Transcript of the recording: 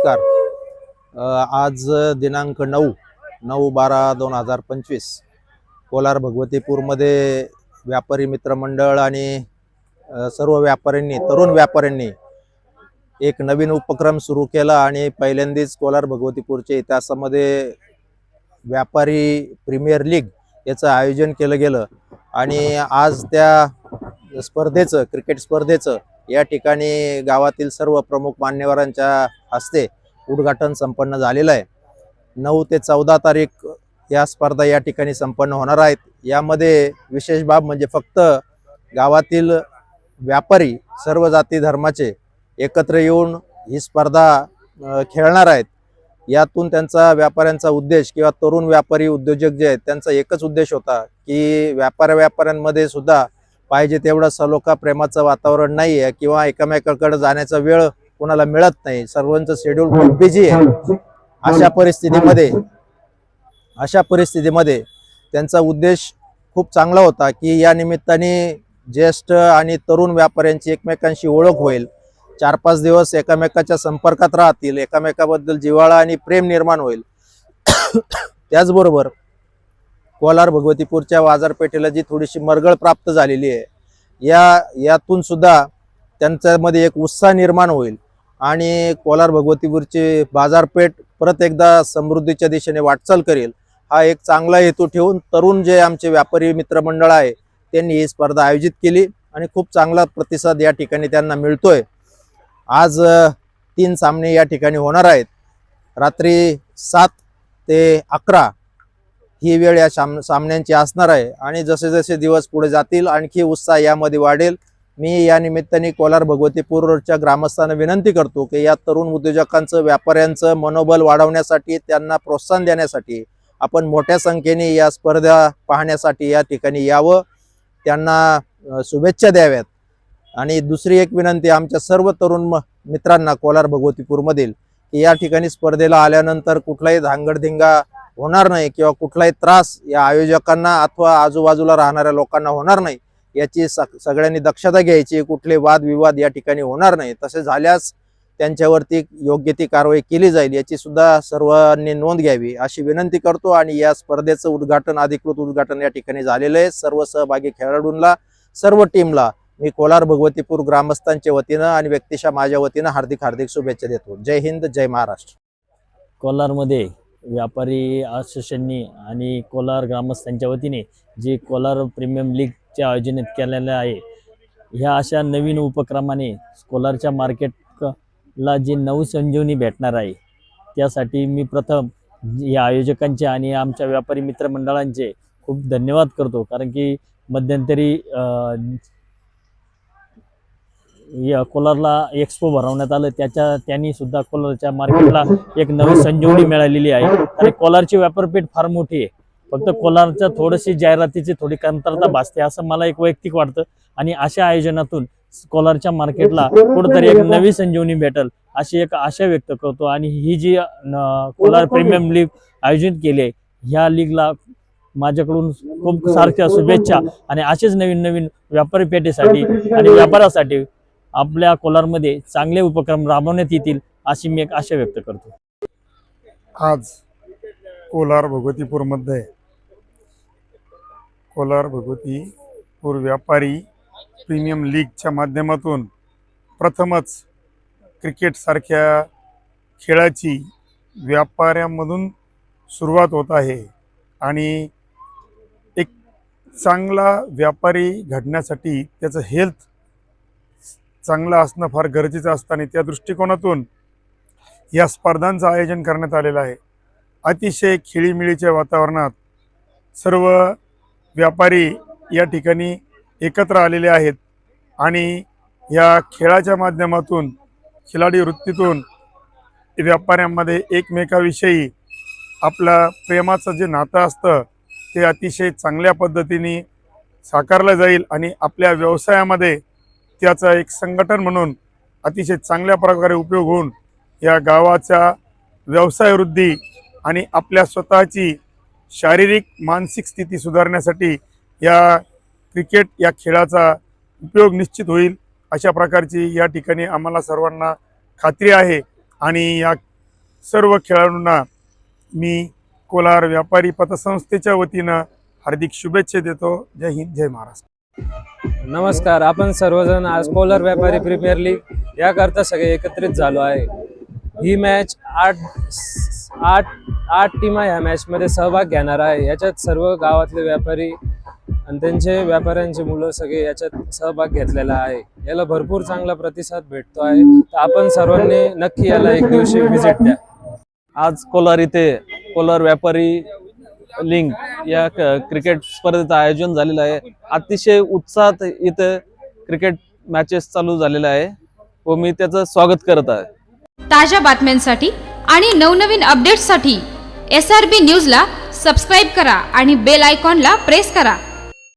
नमस्कार। आज दिनांक 9/12/2025 कोलार भगवतीपूरमध्ये व्यापारी मित्रमंडळ आणि सर्व व्यापाऱ्यांनी तरुण व्यापाऱ्यांनी एक नवीन उपक्रम सुरू केला आणि पहिल्यांदाच कोलार भगवतीपूरच्या इतिहासामध्ये व्यापारी प्रीमियर लीग याचं आयोजन केलं गेलं आणि आज त्या स्पर्धेचं क्रिकेट स्पर्धेचं या ठिकाणी गावातील सर्व प्रमुख मान्यवरांच्या हस्ते उद्घाटन संपन्न झालेलं आहे। 9 ते 14 तारीख या स्पर्धा या ठिकाणी संपन्न होणार आहेत। यामध्ये विशेष बाब म्हणजे फक्त गावातील व्यापारी सर्व जाती धर्माचे एकत्र येऊन ही स्पर्धा खेळणार आहेत। यातून त्यांचा व्यापाऱ्यांचा उद्देश किंवा तरुण व्यापारी उद्योजक जे आहेत त्यांचा एकच उद्देश होता की व्यापाऱ्यांमध्ये सुद्धा पाहिजे तेवढं सलोखा प्रेमाचं वातावरण नाही आहे किंवा एकमेकांकडे जाण्याचा वेळ कोणाला मिळत नाही, सर्वांचं शेड्यूल खूप बिझी आहे। अशा परिस्थितीमध्ये त्यांचा उद्देश खूप चांगला होता की या निमित्ताने ज्येष्ठ आणि तरुण व्यापाऱ्यांची एकमेकांशी ओळख होईल, 4-5 दिवस एकमेकाच्या संपर्कात राहतील, एकमेकाबद्दल जिव्हाळा आणि प्रेम निर्माण होईल। त्याचबरोबर कोलार भगवतीपूरच्या बाजारपेठेला जी थोडीशी मरगळ प्राप्त झालेली आहे यातून सुद्धा त्यांच्यामध्ये एक उत्साह निर्माण होईल आणि कोलार भगवतीपूरची बाजारपेठ परत एकदा समृद्धीच्या दिशेने वाटचाल करेल। हा एक चांगला हेतू ठेवून तरुण जे आमचे व्यापारी मित्रमंडळ आहे त्यांनी ही स्पर्धा आयोजित केली आणि खूप चांगला प्रतिसाद या ठिकाणी त्यांना मिळतोय। आज 3 सामने या ठिकाणी होणार आहेत। रात्री 7 ते 11 ही वेळ या सामन्यांची असणार आहे आणि जसे जसे दिवस पुढे जातील आणखी उत्साह यामध्ये वाढेल। मी या निमित्ताने कोलार भगवतीपूरच्या ग्रामस्थांना विनंती करतो की या तरुण उद्योजकांचं व्यापाऱ्यांचं मनोबल वाढवण्यासाठी, त्यांना प्रोत्साहन देण्यासाठी आपण मोठ्या संख्येने या स्पर्धा पाहण्यासाठी या ठिकाणी यावं, त्यांना शुभेच्छा द्याव्यात। आणि दुसरी एक विनंती आमच्या सर्व तरुण मित्रांना कोलार भगवतीपूरमधील की या ठिकाणी स्पर्धेला आल्यानंतर कुठलाही धांगडधिंगा होणार नाही किंवा कुठलाही त्रास या आयोजकांना अथवा आजूबाजूला राहणाऱ्या लोकांना होणार नाही याची सगळ्यांनी दक्षता घ्यायची। कुठले वादविवाद या ठिकाणी होणार नाही, तसे झाल्यास त्यांच्यावरती योग्य ती कारवाई केली जाईल याची सुद्धा सर्वांनी नोंद घ्यावी अशी विनंती करतो। आणि या स्पर्धेचं अधिकृत उद्घाटन या ठिकाणी झालेलं आहे। सर्व सहभागी खेळाडूंना, सर्व टीमला मी कोलार भगवतीपूर ग्रामस्थांच्या वतीनं आणि व्यक्तिशः माझ्या वतीनं हार्दिक शुभेच्छा देतो। जय हिंद, जय महाराष्ट्र। कोलारमध्ये व्यापारी असोसिएशननी आणि कोलार ग्रामस्थांच्या वतीने जे कोलार प्रीमियम लीगचे आयोजन केलेले आहे, ह्या अशा नवीन उपक्रमाने कोलारच्या मार्केटला जी नवसंजीवनी भेटणार आहे त्यासाठी मी प्रथम या आयोजकांचे आणि आमच्या व्यापारी मित्रमंडळांचे खूप धन्यवाद करतो। कारण की मध्यंतरी या कोलारला एक्सपो भरवण्यात आलं, त्यांनी सुद्धा कोलारच्या मार्केटला एक नवी संजीवनी मिळालेली आहे। आणि कोलारची व्यापारपेठ फार मोठी आहे, फक्त कोलारच्या थोडीशी जाहिरातीची थोडी कमतरता भासते असं मला एक वैयक्तिक वाटतं। आणि अशा आयोजनातून कोलारच्या मार्केटला कुठेतरी एक नवी संजीवनी भेटेल अशी एक आशा व्यक्त करतो। आणि ही जी कोलार प्रीमियम लीग आयोजित केली आहे ह्या लीगला माझ्याकडून खूप सारख्या शुभेच्छा आणि असेच नवीन नवीन व्यापारी पेठेसाठी आणि व्यापारासाठी आपल्या कोलारमध्ये चांगले उपक्रम राबवण्यात येतील अशी मी एक आशा व्यक्त करतो। आज कोलार भगवतीपूरमध्ये कोलार भगवतीपूर व्यापारी प्रीमियम लीगच्या माध्यमातून प्रथमच क्रिकेट सारख्या खेळाची व्यापाऱ्यांमधून सुरुवात होत आहे। आणि एक चांगला व्यापारी घडण्यासाठी त्याचं हेल्थ चांगलं असणं फार गरजेचं असतं आणि त्या दृष्टिकोनातून या स्पर्धांचं आयोजन करण्यात आलेलं आहे। अतिशय खेळीमेळीच्या वातावरणात सर्व व्यापारी या ठिकाणी एकत्र आलेले आहेत आणि या खेळाच्या माध्यमातून, खिलाडी वृत्तीतून व्यापाऱ्यांमध्ये एकमेकाविषयी आपलं प्रेमाचं जे नातं असतं ते अतिशय चांगल्या पद्धतीने साकारलं जाईल आणि आपल्या व्यवसायामध्ये त्याचा एक संघटन म्हणून अतिशय चांगल्या प्रकारे उपयोग होऊन या गावाच्या व्यवसाय वृद्धी आणि आपल्या स्वतःची शारीरिक मानसिक स्थिती सुधारण्यासाठी या क्रिकेट या खेळाचा उपयोग निश्चित होईल अशा प्रकारची या ठिकाणी आम्हाला सर्वांना खात्री आहे। आणि या सर्व खेळाडूंना मी कोलार व्यापारी पतसंस्थेच्या वतीनं हार्दिक शुभेच्छा देतो. जय हिंद, जय महाराष्ट्र. नमस्कार. आपण सर्वजण आज कोलार व्यापारी प्रीमियर लीग याकरता सगळे एकत्रित झालो आहे. ही मॅच आठ टीमा ह्या मॅचमध्ये सहभाग घेणार आहे. याच्यात सर्व गावातले व्यापारी आणि त्यांचे व्यापाऱ्यांचे मुलं सगळे याच्यात सहभाग घेतलेला आहे. याला भरपूर चांगला प्रतिसाद भेटतो आहे. तर आपण सर्वांनी नक्की याला एक दिवशी व्हिजिट द्या. आज कोलार इथे कोलार व्यापारी लिंग या क्रिकेट स्पर्धेचं आयोजन झालेलं आहे. अतिशय उत्साहात इथे क्रिकेट मॅचेस चालू झालेले आहे व मी त्याचं स्वागत करत आहे. ताज्या बातम्यांसाठी आणि नवनवीन अपडेट्ससाठी SRB न्यूजला सबस्क्राईब करा आणि बेल आयकॉनला प्रेस करा.